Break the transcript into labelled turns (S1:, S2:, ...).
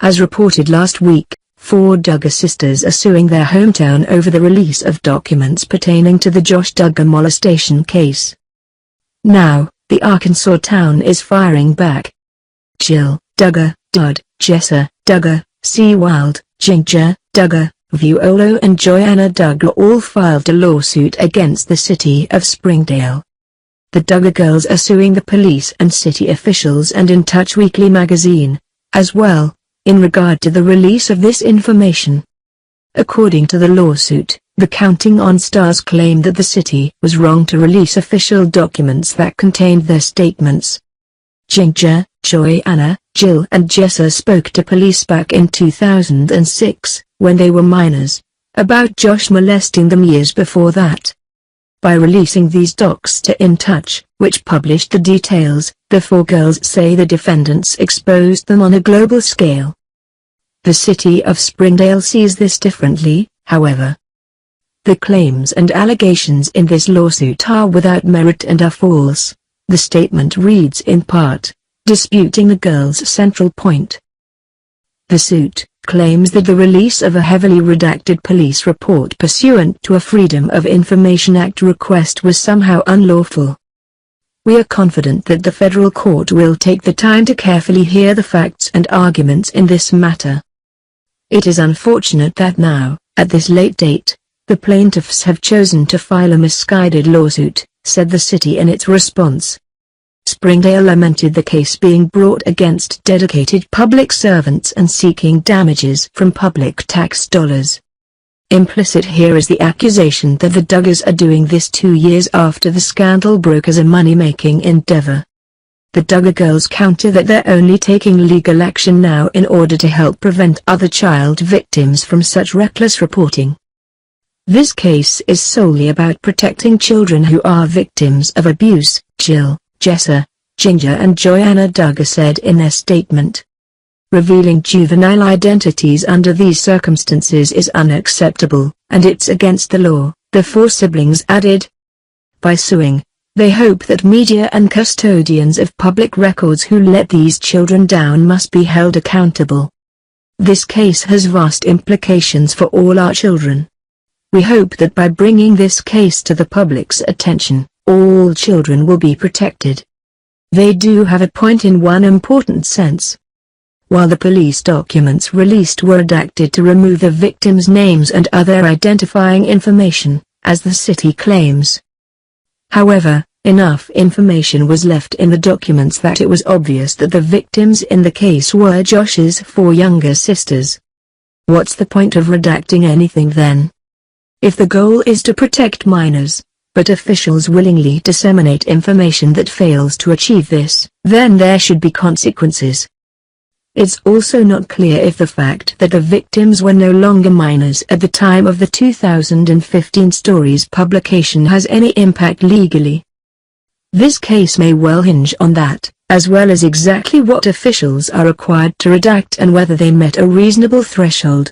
S1: As reported last week, 4 Duggar sisters are suing their hometown over the release of documents pertaining to the Josh Duggar molestation case. Now, the Arkansas town is firing back. Jill Duggar, Dud, Jessa Duggar, Seawild, Ginger Duggar, Vuolo and Joanna Duggar all filed a lawsuit against the city of Springdale. The Duggar girls are suing the police and city officials and In Touch Weekly magazine, as well, in regard to the release of this information. According to the lawsuit, the Counting on Stars claimed that the city was wrong to release official documents that contained their statements. Ginger, Joanna, Jill and Jessa spoke to police back in 2006, when they were minors, about Josh molesting them years before that. By releasing these docs to In Touch, which published the details, the 4 girls say the defendants exposed them on a global scale. The city of Springdale sees this differently, however. The claims and allegations in this lawsuit are without merit and are false, the statement reads in part, disputing the girls' central point. The suit claims that the release of a heavily redacted police report pursuant to a Freedom of Information Act request was somehow unlawful. We are confident that the federal court will take the time to carefully hear the facts and arguments in this matter. It is unfortunate that now, at this late date, the plaintiffs have chosen to file a misguided lawsuit, said the city in its response. Springdale lamented the case being brought against dedicated public servants and seeking damages from public tax dollars. Implicit here is the accusation that the Duggars are doing this 2 years after the scandal broke as a money-making endeavor. The Duggar girls counter that they're only taking legal action now in order to help prevent other child victims from such reckless reporting. This case is solely about protecting children who are victims of abuse, Jill, Jessa, Ginger and Joanna Duggar said in their statement. Revealing juvenile identities under these circumstances is unacceptable, and it's against the law, the 4 siblings added. By suing, they hope that media and custodians of public records who let these children down must be held accountable. This case has vast implications for all our children. We hope that by bringing this case to the public's attention, all children will be protected. They do have a point in one important sense. While the police documents released were redacted to remove the victims' names and other identifying information, as the city claims. However, enough information was left in the documents that it was obvious that the victims in the case were Josh's 4 younger sisters. What's the point of redacting anything then? If the goal is to protect minors, but officials willingly disseminate information that fails to achieve this, then there should be consequences. It's also not clear if the fact that the victims were no longer minors at the time of the 2015 story's publication has any impact legally. This case may well hinge on that, as well as exactly what officials are required to redact and whether they met a reasonable threshold.